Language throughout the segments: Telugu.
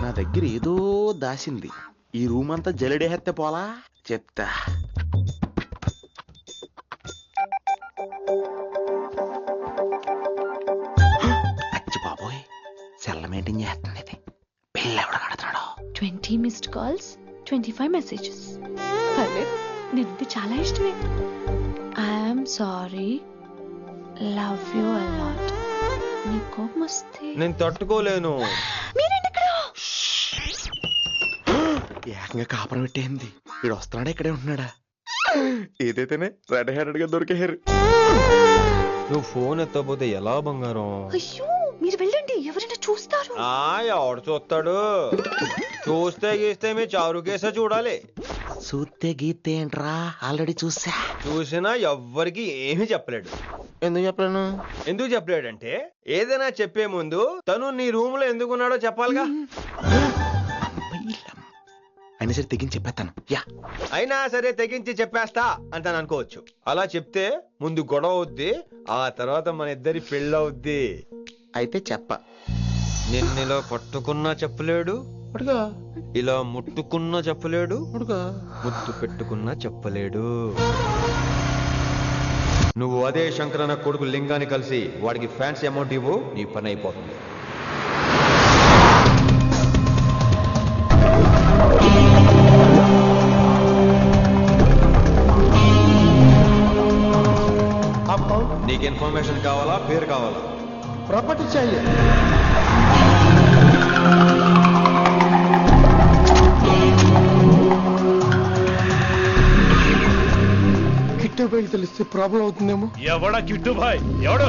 నా దగ్గర ఏదో దాసింది. ఈ రూమ్ అంతా జలడేహెత్తే పోలా చెప్తా. అచ్చి బాబోయ్, సెల్ల మెయింటైన్ చేస్తుంది ఇది. పిల్ల ఎవడ కడతాడో. 20 మిస్డ్ కాల్స్, 25 మెసేజెస్. అరే నిన్ను చాలా ఇష్టమే. I'm sorry, love you a lot. నీ కోపం వస్తే నేను తట్టుకోలేను. ఏకంగా కాపురం పెట్టేంది. వీడు వస్తున్నాడా ఇక్కడే ఉంటున్నాడా? ఏదైతేనే రెడ్ హ్యాండెడ్ గా దొరికేహారు. నువ్వు ఫోన్ ఎత్తకపోతే ఎలా బంగారం? అయ్యో మీరు వెళ్ళండి, ఎవరైనా చూస్తారు. ఎవడు చూస్తాడు? చూస్తే గీస్తే మీ చారు కేసే చూడాలి. చూస్తే గీతే ఏంట్రా, ఆల్రెడీ చూసా. చూసినా ఎవ్వరికి ఏమీ చెప్పలేడు. ఎందుకు చెప్పలేను? ఎందుకు చెప్పలేడంటే ఏదైనా చెప్పే ముందు తను నీ రూమ్ లో ఎందుకున్నాడో చెప్పాలిగా. అయినా సరే తెగించి చెప్పేస్తాను. యా అయినా సరే తెగించి చెప్పేస్తా అంటాను అనుకోవచ్చు. అలా చెప్తే ముందు గొడవ అవుద్ది, ఆ తర్వాత మన ఇద్దరి పెళ్ళవుద్ది. అయితే చెప్ప. నిన్నిలా పట్టుకున్నా చెప్పలేడు, అడుగా. ఇలా ముట్టుకున్నా చెప్పలేడు, అడుగా. ముద్దు పెట్టుకున్నా చెప్పలేడు. నువ్వు అదే శంకరన్న కొడుకు లింగాన్ని కలిసి వాడికి ఫ్యాన్సీ అమౌంట్ ఇవ్వు, నీ పని అయిపోతుంది. నీకు ఇన్ఫర్మేషన్ కావాలా, పేరు కావాలా? प्रॉपर्टी चाहिए. కిట్టు బాయ్ తెలిస్తే ప్రాబ్లం అవుతుందేమో. ఎవడా కిట్టు బాయ్? ఎవడు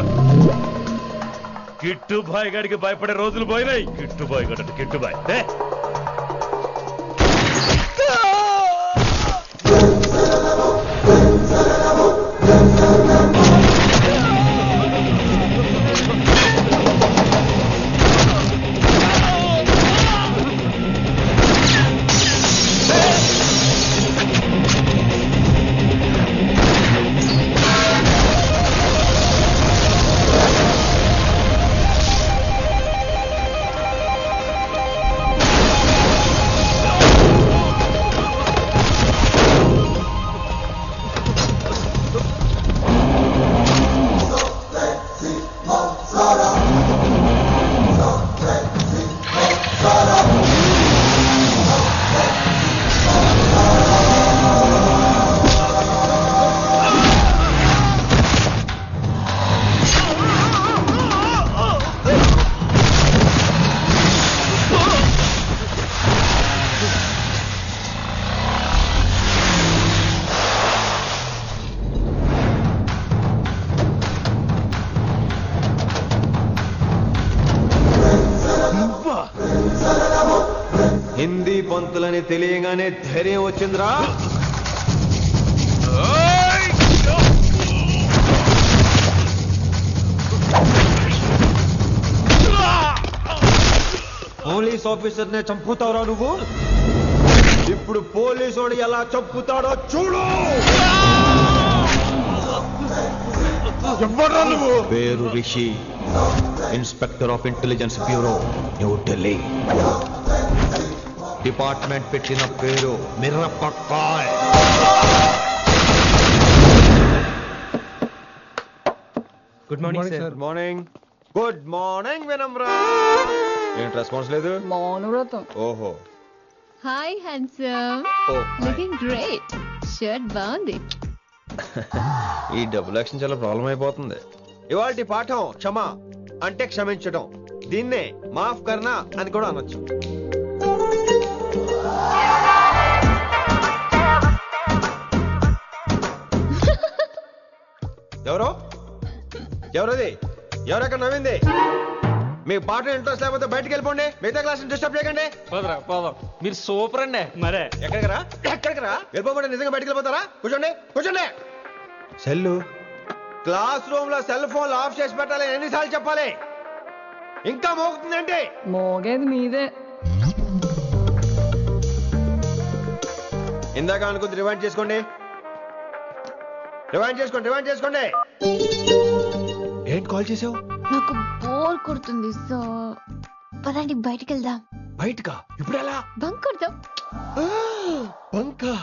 కిట్టు బాయ్ గడికి భయపడే రోజులు పోయినాయి. కిట్టు బాయ్ గడ కిట్టు బాయ్ హిందీ పంతులని తెలియగానే ధైర్యం వచ్చిందిరా. పోలీస్ ఆఫీసర్ నే చంపుతావురా నువ్వు. ఇప్పుడు పోలీసోడు ఎలా చంపుతాడో చూడు. ఎవడ్రా నువ్వు? పేరు Rishi, inspector of intelligence bureau, New Delhi. Department పెట్టిన పేరు Mirapakay. Good morning sir. Good morning. Good morning Vinamra. ఏంటి రెస్పాన్స్ లేదు? మౌనవ్రతం. ఓహో. Hi handsome, looking great. Shirt బాగుంది. ఈ డబుల్ యాక్షన్ చాలా ప్రాబ్లం అయిపోతుంది. ఇవాల్టి పాఠం క్షమ అంటే క్షమించడం. దీన్నే మాఫ్ కర్నా అని కూడా అనొచ్చు. ఎవరో ఎవరది? ఎవరెక్కడ నవ్వింది? మీకు పాట ఇంట్రెస్ట్ లేకపోతే బయటకు వెళ్ళిపోండి. మిగతా క్లాస్ డిస్టర్బ్ చేయకండి. పోదాం. మీరు సూపర్ అండి. మరే ఎక్కడికి రా? వెళ్ళిపోమంటే నిజంగా బయటకు వెళ్ళిపోతారా? కూర్చోండి కూర్చోండి. సెల్లు క్లాస్ రూమ్ లో సెల్ ఫోన్ ఆఫ్ చేసి పెట్టాలి. ఎన్నిసార్లు చెప్పాలి? ఇంకా మోగుతుందండి. మోగేది మీదే. ఇందాక అనుకుంది రివైండ్ చేసుకోండి. రివైండ్ చేసుకోండి. ఏంటి కాల్ చేసావు? నాకు బోర్ కొడుతుంది సో పదండి బయటికి వెళ్దాం. బయటకా? ఇప్పుడు ఎలా? బంక్ కొడదాం. బంకా?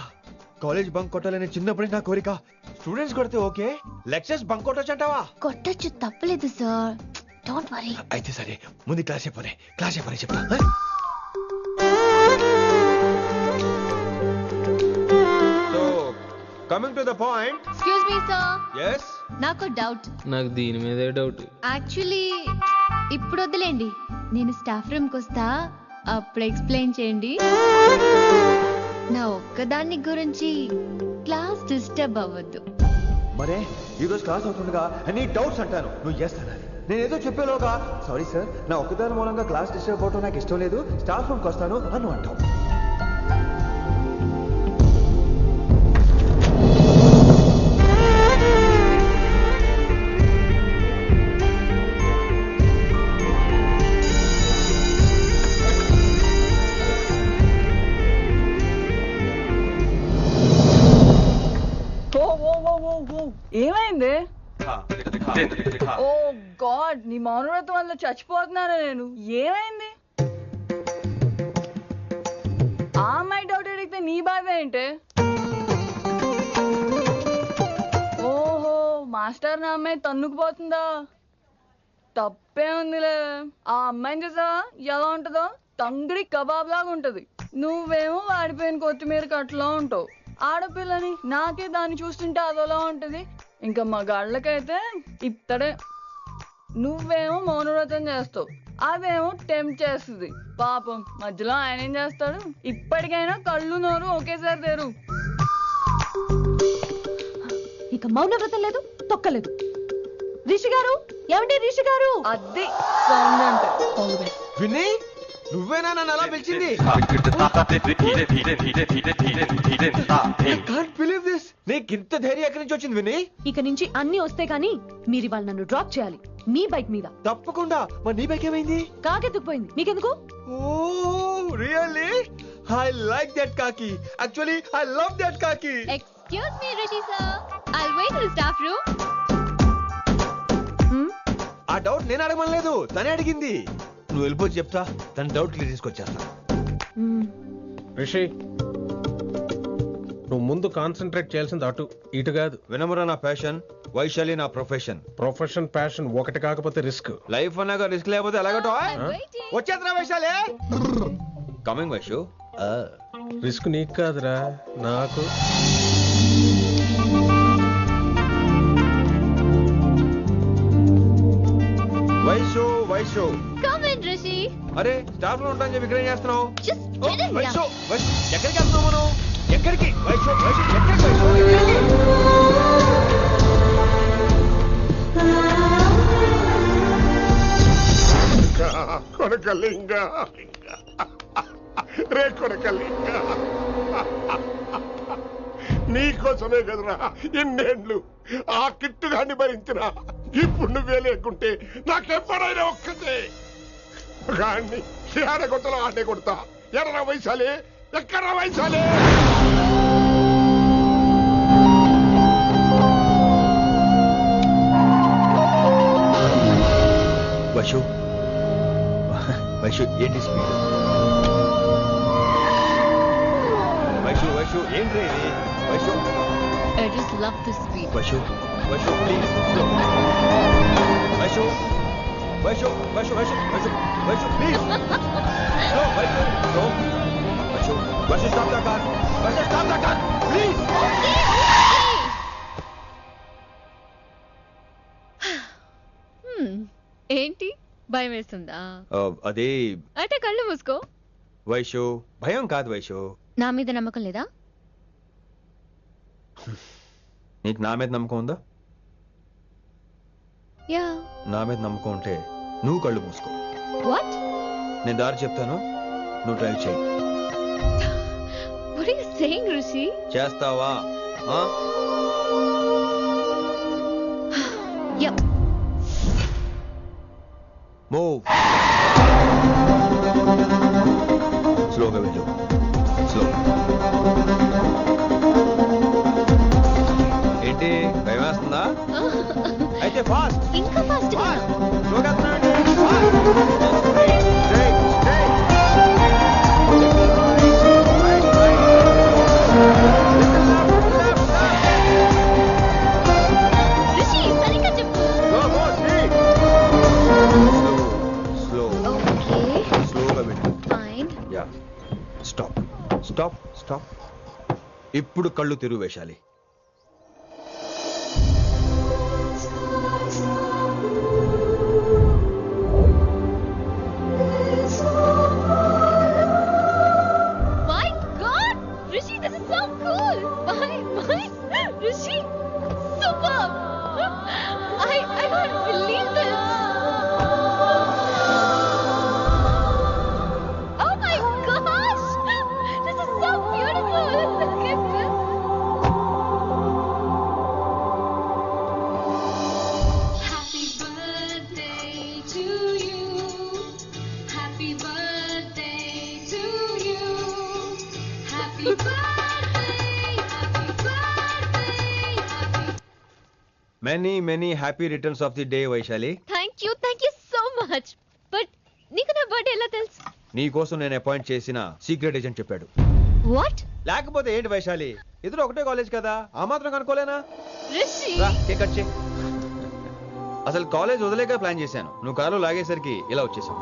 కాలేజ్ బంక్ కొట్టాలని చిన్నప్పుడే నా కోరిక. స్టూడెంట్స్ కొడితే ఓకే, లెక్చర్స్ బంక్ కొట్టొచ్చు అంటావా? కొట్టచ్చు, తప్పలేదు సార్. Don't worry. అయితే సరే, ముందు క్లాస్ చెప్పని చెప్తా. So coming to the point. Excuse me sir, yes నాకు డౌట్. నాకు దీని మీదే డౌట్. యాక్చువల్లీ ఇప్పుడు వద్దులేండి, నేను స్టాఫ్ రూమ్కి వస్తా, అప్పుడు ఎక్స్ప్లెయిన్ చేయండి. నా ఒక్కదాన్ని గురించి క్లాస్ డిస్టర్బ్ అవ్వద్దు. మరే ఈ రోజు క్లాస్ అవుతుండగా ఎనీ డౌట్స్ అంటాను, నువ్వు ఎస్ అనాలి. నేను ఏదో చెప్పేలోగా సారీ సార్, నా ఒక్కదాని మూలంగా క్లాస్ డిస్టర్బ్ అవటం నాకు ఇష్టం లేదు, స్టాఫ్ రూమ్కి వస్తాను అని అంటావు. ఏమైంది? ఓ గాడ్, నీ మౌనవ్రతం వల్ల చచ్చిపోతున్నాను నేను. ఏమైంది? ఆ అమ్మాయి డౌట్ అడిగితే నీ బాధ ఏంటి? ఓహో, మాస్టర్ నా అమ్మాయి తన్నుకుపోతుందా? తప్పే ఉందిలే. ఆ అమ్మాయిని చూసా ఎలా ఉంటుందో, తంగిడి కబాబ్ లాగా ఉంటది. నువ్వేమో వాడిపోయిన కొత్తిమీర కట్లా ఉంటావు. ఆడపిల్లని నాకే దాన్ని చూస్తుంటే అదోలా ఉంటది, ఇంకా మగాళ్ళకైతే ఇత్తడే. నువ్వేమో మౌనవ్రతం చేస్తావు, అదేమో టెంప్ట్ చేస్తుంది. పాపం మధ్యలో ఆయన ఏం చేస్తాడు? ఇప్పటికైనా కళ్ళు నోరు ఒకేసారి తెరు. ఇక మౌనవ్రతం లేదు, తొక్కలేదు. రిషి గారు, ఏమండి రిషి గారు? అది సౌండ్ అంటే. విని నువ్వేనా నన్ను అలా పిలిచింది? నీకు ఇంత ధైర్యం ఎక్కడి నుంచి వచ్చింది విని? ఇక నుంచి అన్ని వస్తే గానీ మీరు ఇవాళ నన్ను డ్రాప్ చేయాలి మీ బైక్ మీద. తప్పకుండా. మరి నీ బైక్ ఏమైంది? కాకెత్తుకుపోయింది. మీకెందుకు? Oh really? I like that కాకి. యాక్చువల్లీ ఐ లవ్ దట్ కాకి. Excuse me Rishi sir, I'll wait in staff room. ఆ డౌట్ నేను అడగమనలేదు, తనే అడిగింది. నువ్వు వెళ్ళిపోయి చెప్తా, తన డౌట్ క్లియర్ తీసుకొచ్చేస్తా. రిషి, నువ్వు ముందు కాన్సన్ట్రేట్ చేయాల్సింది అటు ఇటు కాదు. వినమ్ర నా ప్యాషన్, వైశాలి నా ప్రొఫెషన్. ప్రొఫెషన్ ప్యాషన్ ఒకటి కాకపోతే రిస్క్. లైఫ్ అన్నాక రిస్క్ లేకపోతే ఎలాగటో? వచ్చేద్రా వైశాలి. కమింగ్ వైషు. రిస్క్ నీకు కాదురా, నాకు. Vaishu come in Rishi. అరే స్టాఫ్ లో ఉంటాను చెప్పి ఇక్కడ ఏం చేస్తున్నావు? Just get in. వైషు ఎక్కడికి వెళ్తున్నావు మనం? ఎక్కడికి వైషు? ఎక్కడికి వైషు? కొడకలింగ రే కొడకలింగ, నీకోసమే కదరా ఇన్నేళ్ళు ఆ కిట్టుగాన్ని భరించిన. ఇప్పుడు నువ్వే లేకుంటే నాకెప్పుడైనా ఒక్కతే గాన్ని ఆడగొట్టలో ఆడే కొడతా. ఎర్ర వైశాలి, ఎక్కడ వైశాలి? వైషు వైషు ఏంటి స్పీడ్? వైషు వైషు ఏంటి ఇది? Vaishu I just love the speed. Vaishu Vaishu please slow. Vaishu Vaishu Vaishu Vaishu Vaishu Vaishu please slow. Vaishu slow. Vaishu Vaishu stop the car. Vaishu stop the car please. ఏంటి భయం వేస్తుందా? అదే అయితే కళ్ళు మూసుకో. వైషు భయం కాదు వైషు. నా మీద నమ్మకం లేదా? నీకు నా మీద నమ్మకం ఉందా? యా. నా మీద నమ్మకం ఉంటే నువ్వు కళ్ళు మూసుకో. వాట్? నేను దారి చెప్తాను, నువ్వు డ్రైవ్ చేయి. What are you saying, Rishi? చేస్తావా? Yep. మూవ్. స్లోగా వెళ్ళు. స్లో. ఏంటి భయం వేస్తుందా? అయితే ఫాస్ట్. ఇంకా ఫాస్ట్ గా. స్లోగా వెళ్తున్నానండి. Stop stop. ఇప్పుడు కళ్ళు తెరువు Vaishali. My God, Rishi, this is so cool. My Rishi, superb. I can't believe this. Oh my gosh, this is so beautiful. Look at this. Happy birthday to you. Happy birthday to you. Happy birthday, happy birthday, happy. Many happy returns of the day, Vaishali. Thank you so much. But నీకు నా బర్త్డే ఎలా తెలుసు? నీ కోసం నేను అపాయింట్ చేసిన సీక్రెట్ ఏజెంట్ చెప్పాడు. What? లేకపోతే ఏంటి వైశాలి, ఇద్దరు ఒకటే కాలేజ్ కదా, ఆ మాత్రం కనుకోలేనా? Rishi. రా కేక్ కట్ చేయి. అసలు కాలేజ్ వదిలేక ప్లాన్ చేశాను, నువ్వు కారు లాగేసరికి ఇలా వచ్చేసావు.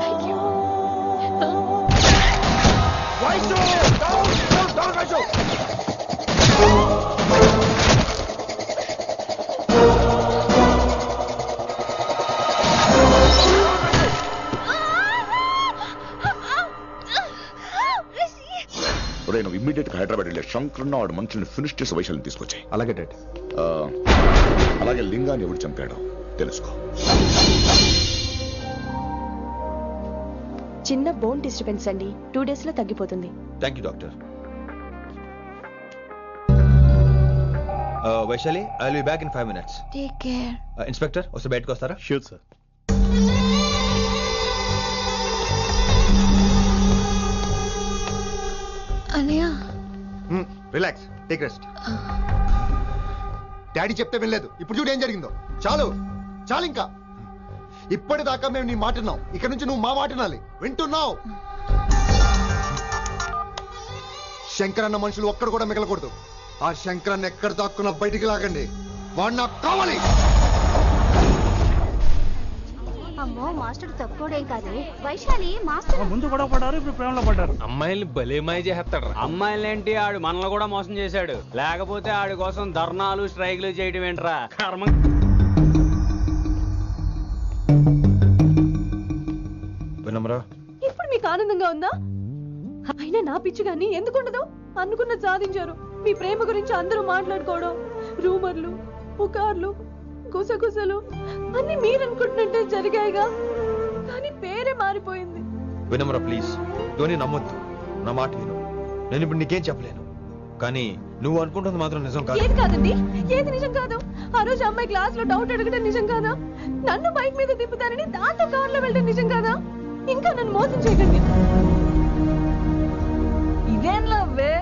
Thank you. ఒరేయ్, నువ్వు ఇమ్మీడియట్ గా హైదరాబాద్ వెళ్ళే శంకరన్న వాడు మనుషుల్ని ఫినిష్ చేసి వైశాలిని తీసుకొచ్చాయి. అలాగే డాడ్. అలాగే లింగాన్ని ఎవడు చంపాడో తెలుసుకో. చిన్న బోన్ డిస్టర్బెన్స్ అండి, 2 days లో తగ్గిపోతుంది. Thank you doctor. Vaishali, I will be back in 5 minutes. Take care. Inspector వస్తే బయటకు వస్తారా? Sure sir. Anaya. Relax, take rest. Daddy చెప్తే వినలేదు, ఇప్పుడు చూడు ఏం జరిగిందో. చాలు చాలు, ఇంకా ఇప్పటిదాకా మేము నీ మాట విన్నాం, ఇక్కడ నుంచి నువ్వు మా మాట వినాలి. వింటున్నావు? శంకరన్న మనుషులు ఒక్కడు కూడా మిగలకూడదు. ఆ శంకరన్న ఎక్కడ దాక్కున్నా బయటికి లాగండి, వాడు నాకు కావాలి. అమ్మో, మాస్టర్ తక్కువడేం కాదు. వైశాలి మాస్టర్ ముందు కూడా పడ్డారు, ఇప్పుడు ప్రేమలో పడ్డారు. అమ్మాయిల్ని భలేమాయి చేస్తాడు. అమ్మాయిలేంటి, ఆడు మనల్ని కూడా మోసం చేశాడు. లేకపోతే ఆడి కోసం ధర్నాలు స్ట్రైక్లు చేయడం ఏంట్రా కర్మ. వినమ్రా, ఇప్పుడు మీకు ఆనందంగా ఉందా? అయినా నా పిచ్చి గాని ఎందుకుండదు? అనుకున్నది సాధించారు. మీ ప్రేమ గురించి అందరూ మాట్లాడుకోవడం, రూమర్లు, పుకార్లు, గుసగుసలు అన్ని మీరు అనుకుంటున్నట్టే జరిగాయిగా, కానీ పేరే మారిపోయింది. వినమ్రా ప్లీజ్, ధోని నమ్మొద్దు, నా మాట విను. నేను ఇప్పుడు నీకేం చెప్పలేను, కానీ నువ్వు అనుకుంటుంది మాత్రం నిజం కాదు. ఏది కాదండి, ఏది నిజం కాదు? ఆ రోజు అమ్మాయి క్లాస్ లో డౌట్ అడగడం నిజం కాదా? నన్ను బైక్ మీద తిప్పుతానని దాంతో కార్ లో వెళ్ళడం నిజం కాదా? ఇంకా నన్ను మోసం చేయకండి. ఇదేం లవ్వే,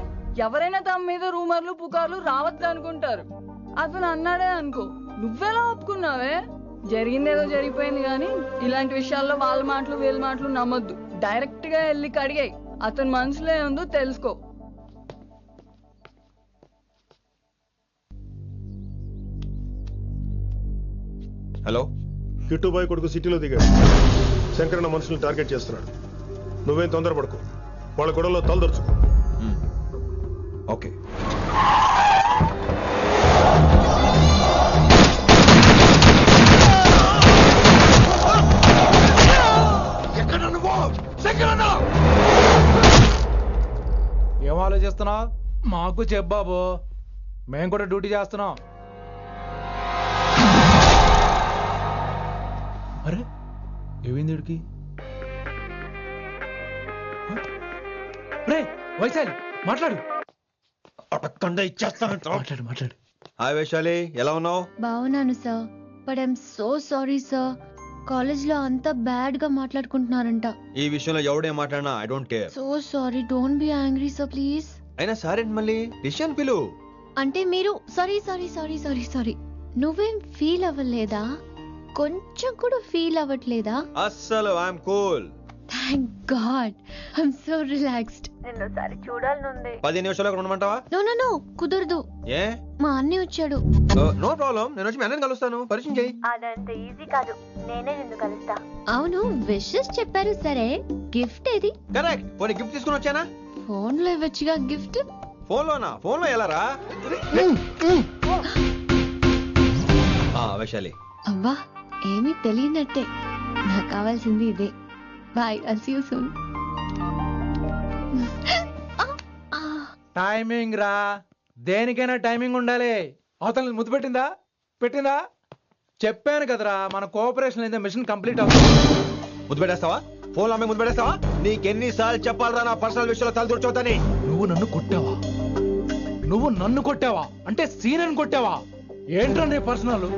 ఎవరైనా తమ మీద రూమర్లు పుకార్లు రావద్దు అనుకుంటారు. అతను అన్నాడే అనుకో, నువ్వెలా ఒప్పుకున్నావే? జరిగిందేదో జరిగిపోయింది, కానీ ఇలాంటి విషయాల్లో వాళ్ళ మాటలు వీళ్ళ మాటలు నమ్మొద్దు. డైరెక్ట్ గా వెళ్ళి కడిగాయి, అతని మనసులో ఏముందో తెలుసుకో. హలో, కిట్టుబాయ్ కొడుకు సిటీలో దిగాడు. శంకరన్న మనుషుల్ని టార్గెట్ చేస్తున్నాడు. నువ్వేం తొందరపడుకో, వాళ్ళ గొడవలో తలదొరుచుకో. ఓకే. ఏం ఆలోచిస్తున్నావు? మాకు చెప్పాబు, మేము కూడా డ్యూటీ చేస్తున్నాం. అరే ఏమైంది వీడికి? రే వైశాలి, మాట్లాడు. అడగకుండా ఇచ్చేస్తానంట. మాట్లాడు. హాయ్ వైశాలి, ఎలా ఉన్నావు? బాగున్నాను sir, but I'm so sorry sir. College లో అంతా బ్యాడ్ గా మాట్లాడుకుంటున్నారంట. ఈ విషయంలో ఎవడే మాట్లాడినా I don't care. So sorry, don't be angry sir please. అయినా సారేంటి మళ్ళీ? డిసిషన్ పిలు. అంటే మీరు sorry sorry sorry sorry sorry నువ్వేం ఫీల్ అవ్వలేదా? కొంచెం కూడా ఫీల్ అవ్వట్లేదా? అస్సలు I'm cool. Thank god I'm so relaxed. నిన్నోసారి చూడాలనుంది. 10 నిమిషాలు అక్కడ ఉండమంటావా? నో కుదరదు. ఏ? మా అన్నయ్య వచ్చాడు. నో ప్రాబ్లం, నేను వచ్చి మీ అన్నని కలుస్తాను. పరిచయం చేయి. అదంత ఈజీ కాదు, నేనే నిన్ను కలుస్తా. అవును, విషెస్ చెప్పారు సరే, గిఫ్ట్ ఏది? కరెక్ట్. పోనీ గిఫ్ట్ తీసుకుని వచ్చానా? ఫోన్ లో ఇవ్వచ్చుగా గిఫ్ట్. ఫోన్ లోనా? ఫోన్ లో ఎలా రా? వైశాలి. అవ్వా ఏమీ తెలియనట్టే. నాకు కావాల్సింది ఇదే. Bye, I'll see you soon. Timing రా, దేనికైనా టైమింగ్ ఉండాలి. అవతల ముద్దు పెట్టిందా? చెప్పాను కదరా, మన కోఆపరేషన్ అయితే మిషన్ కంప్లీట్ అవుతుంది. ముద్దు పెట్టేస్తావా? ఫోన్ లో ముద్దు పెట్టేస్తావా? నీకెన్నిసార్లు చెప్పాలరా నా పర్సనల్ విషయంలో తలదూర్చోతని? నువ్వు నన్ను కొట్టావా అంటే సీనియర్ కొట్టావా? ఏంట్రా నీ పర్సనల్?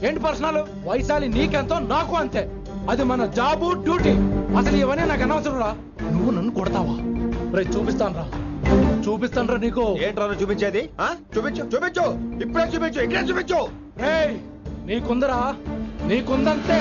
ఏంటి పర్సనల్? వైశాలి నీకెంతో నాకు అంతే. అది మన జాబు డ్యూటీ. అసలు ఇవన్నీ నాకు అనవసరం రా. నువ్వు నన్ను కొడతావా? రే చూపిస్తాను రా నీకు. ఏంట్రా నువ్వు చూపించేది? చూపించు ఇప్పుడే చూపించు, ఇక్కడే చూపించు. రే నీకుందరా, నీకుందంతే.